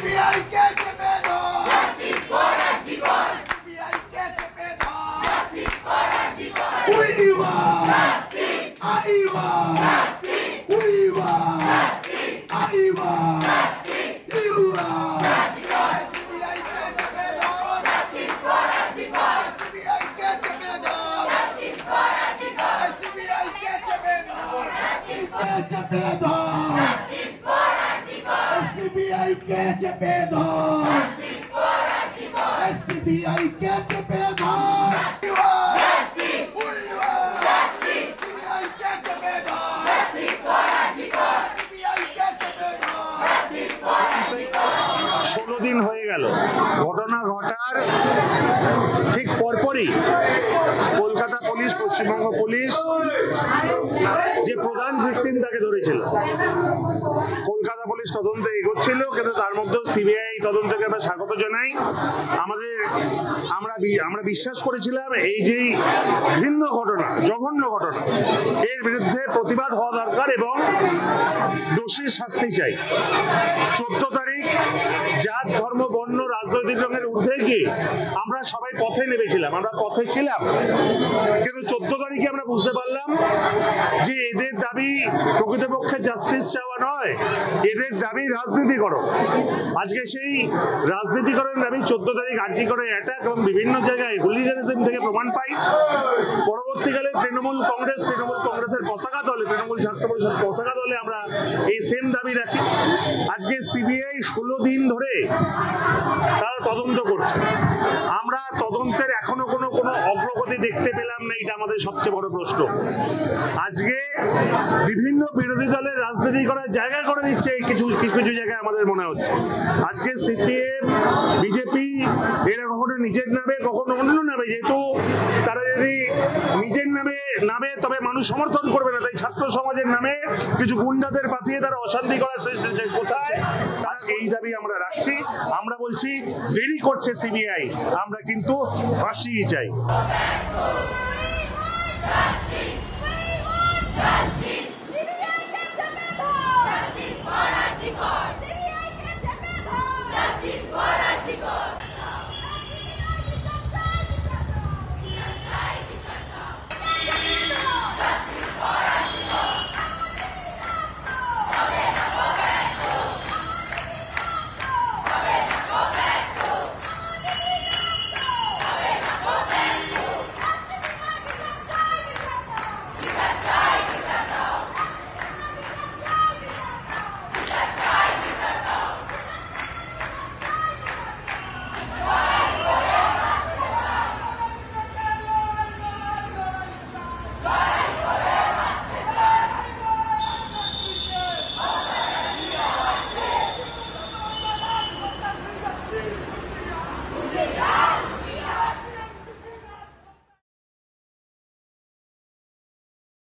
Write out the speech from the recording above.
CBI কে চেপে দাও জাস্টিস ফর আরজিকর সিবিআই কে চেপে দাও justice for RG Kar we want justice I want justice we want justice I want justice you want justice CBI কে চেপে দাও জাস্টিস ফর আরজিকর সিবিআই কে চেপে দাও জাস্টিস ফর আরজিকর সিবিআই কে চেপে দাও জাস্টিস কে চেপে দাও জাস্টিস ফর আরজিকর সিবিআই কে চেপে দাও জাস্টিস ফর আরজিকর সিবিআই কে চেপে দাও justice we want justice CBI কে চেপে দাও জাস্টিস ফর আরজিকর সিবিআই কে চেপে দাও জাস্টিস ফর আরজিকর 16 দিন হয়ে গেল ঘটনা ঘটার ঠিক পরপরই কলকাতা পুলিশ পশ্চিমবঙ্গ পুলিশ যে প্রধান ভিকটিম তাকে ধরেছিল। কলকাতা পুলিশ তদন্তে এগোচ্ছিল, কিন্তু তার মধ্যেও সিবিআই তদন্তকে আমরা স্বাগত জানাই। আমরা বিশ্বাস করেছিলাম এই যে ঘৃণ্য ঘটনা, জঘন্য ঘটনা, এর বিরুদ্ধে প্রতিবাদ হওয়া দরকার এবং দোষীর শাস্তি চাই। 14 তারিখ জাত ধর্ম বর্ণ রাজনৈতিক রঙের ঊর্ধ্বে গিয়ে আমরা সবাই পথে নেমেছিলাম, আমরা পথে ছিলাম, কিন্তু 14 তারিখে আমরা বুঝতে পারলাম যে এদের দাবি প্রকৃতপক্ষে জাস্টিস চাওয়া নয়, এদের দাবি রাজনীতিকরণ। আজকে সেই রাজনীতিকরণ দাবি 14 তারিখ আরজিকরের অ্যাটাক এবং বিভিন্ন জায়গায় হুলিগানিজম থেকে প্রমাণ পাই। পরবর্তীকালে তৃণমূল কংগ্রেসের পতাকা দলে, তৃণমূল ছাত্র পরিষদ পতাকা দলে আমরা এই সেম দাবি রাখি। আজকে সিবিআই 16 দিন ধরে তারা তদন্ত করছে, আমরা তদন্তের এখনো কোনো অগ্রগতি দেখতে পেলাম না। এটা আমাদের সবচেয়ে বড় প্রশ্ন। আজকে বিভিন্ন বিরোধী দলের রাজনীতি করার জায়গা করে দিচ্ছে কিছু জায়গায় আমাদের মনে হচ্ছে। আজকে সিপিএম বিজেপি এরা কখনো নিজের নামে কখনো অন্য নামে, যেহেতু তারা যদি নিজের নামে তবে মানুষ সমর্থন করবে না, তাই ছাত্র সমাজের নামে কিছু গুন্ডাদের পাঠিয়ে তারা অশান্তি করার চেষ্টা কোথায়। আজকে এই দাবি আমরা রাখছি। আমরা বলছি দেরি করছে সিবিআই, আমরা কিন্তু ফাঁসি চাই। Justice for